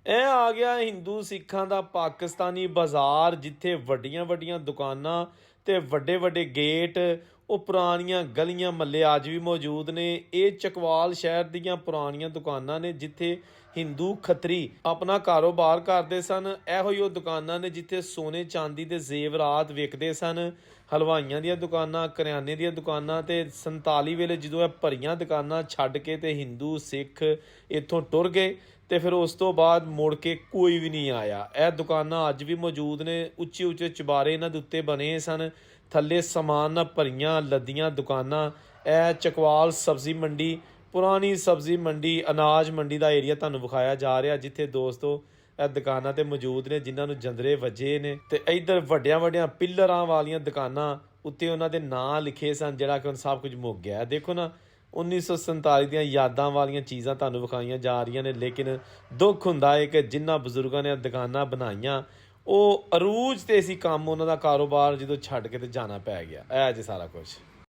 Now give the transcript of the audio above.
ਇਹ ਆ ਗਿਆ ਹਿੰਦੂ ਸਿੱਖਾਂ ਦਾ ਪਾਕਿਸਤਾਨੀ ਬਾਜ਼ਾਰ, ਜਿੱਥੇ ਵੱਡੀਆਂ ਵੱਡੀਆਂ ਦੁਕਾਨਾਂ ਤੇ ਵੱਡੇ ਵੱਡੇ ਗੇਟ, ਉਹ ਪੁਰਾਣੀਆਂ ਗਲੀਆਂ ਮਹੱਲੇ ਅੱਜ ਵੀ ਮੌਜੂਦ ਨੇ। ਇਹ ਚਕਵਾਲ ਸ਼ਹਿਰ ਦੀਆਂ ਪੁਰਾਣੀਆਂ ਦੁਕਾਨਾਂ ਨੇ, ਜਿੱਥੇ ਹਿੰਦੂ ਖੱਤਰੀ ਆਪਣਾ ਕਾਰੋਬਾਰ ਕਰਦੇ ਸਨ। ਇਹੋ ਹੀ ਉਹ ਦੁਕਾਨਾਂ ਨੇ ਜਿੱਥੇ ਸੋਨੇ ਚਾਂਦੀ ਦੇ ਜ਼ੇਵਰਾਤ ਵਿਕਦੇ ਸਨ। ਹਲਵਾਈਆਂ ਦੀਆਂ ਦੁਕਾਨਾਂ, ਕਰਿਆਨੇ ਦੀਆਂ ਦੁਕਾਨਾਂ। ਤੇ 47 ਵੇਲੇ ਜਦੋਂ ਇਹ ਭਰੀਆਂ ਦੁਕਾਨਾਂ ਛੱਡ ਕੇ ਤੇ ਹਿੰਦੂ ਸਿੱਖ ਇੱਥੋਂ ਟੁਰ ਗਏ ਤੇ ਫਿਰ ਉਸ ਤੋਂ ਬਾਅਦ ਮੁੜ ਕੇ ਕੋਈ ਵੀ ਨਹੀਂ ਆਇਆ। ਇਹ ਦੁਕਾਨਾਂ ਅੱਜ ਵੀ ਮੌਜੂਦ ਨੇ। ਉੱਚੇ ਉੱਚੇ ਚੁਬਾਰੇ ਇਹਨਾਂ ਦੇ ਉੱਤੇ ਬਣੇ ਸਨ, ਥੱਲੇ ਸਮਾਨ ਨਾਲ ਭਰੀਆਂ ਲੱਦੀਆਂ ਦੁਕਾਨਾਂ। ਇਹ ਚਕਵਾਲ ਸਬਜ਼ੀ ਮੰਡੀ, ਪੁਰਾਣੀ ਸਬਜ਼ੀ ਮੰਡੀ, ਅਨਾਜ ਮੰਡੀ ਦਾ ਏਰੀਆ ਤੁਹਾਨੂੰ ਵਿਖਾਇਆ ਜਾ ਰਿਹਾ, ਜਿੱਥੇ ਦੋਸਤੋ ਇਹ ਦੁਕਾਨਾਂ ਤੇ ਮੌਜੂਦ ਨੇ ਜਿਨ੍ਹਾਂ ਨੂੰ ਜੰਦਰੇ ਵੱਜੇ ਨੇ। ਤੇ ਇੱਧਰ ਵੱਡੀਆਂ ਵੱਡੀਆਂ ਪਿੱਲਰਾਂ ਵਾਲੀਆਂ ਦੁਕਾਨਾਂ ਉੱਤੇ ਉਹਨਾਂ ਦੇ ਨਾਂ ਲਿਖੇ ਸਨ, ਜਿਹੜਾ ਕਿ ਹੁਣ ਸਭ ਕੁਝ ਮੁੱਕ ਗਿਆ। ਦੇਖੋ ਨਾ, 1947 ਦੀਆਂ ਯਾਦਾਂ ਵਾਲੀਆਂ ਚੀਜ਼ਾਂ ਤੁਹਾਨੂੰ ਵਿਖਾਈਆਂ ਜਾ ਰਹੀਆਂ ਨੇ। ਲੇਕਿਨ ਦੁੱਖ ਹੁੰਦਾ ਹੈ ਕਿ ਜਿਨ੍ਹਾਂ ਬਜ਼ੁਰਗਾਂ ਨੇ ਦੁਕਾਨਾਂ ਬਣਾਈਆਂ, ਉਹ ਅਰੂਜ 'ਤੇ ਸੀ ਕੰਮ, ਉਹਨਾਂ ਦਾ ਕਾਰੋਬਾਰ ਜਦੋਂ ਛੱਡ ਕੇ ਤੇ ਜਾਣਾ ਪੈ ਗਿਆ। ਇਹ ਜੇ ਸਾਰਾ ਕੁਝ।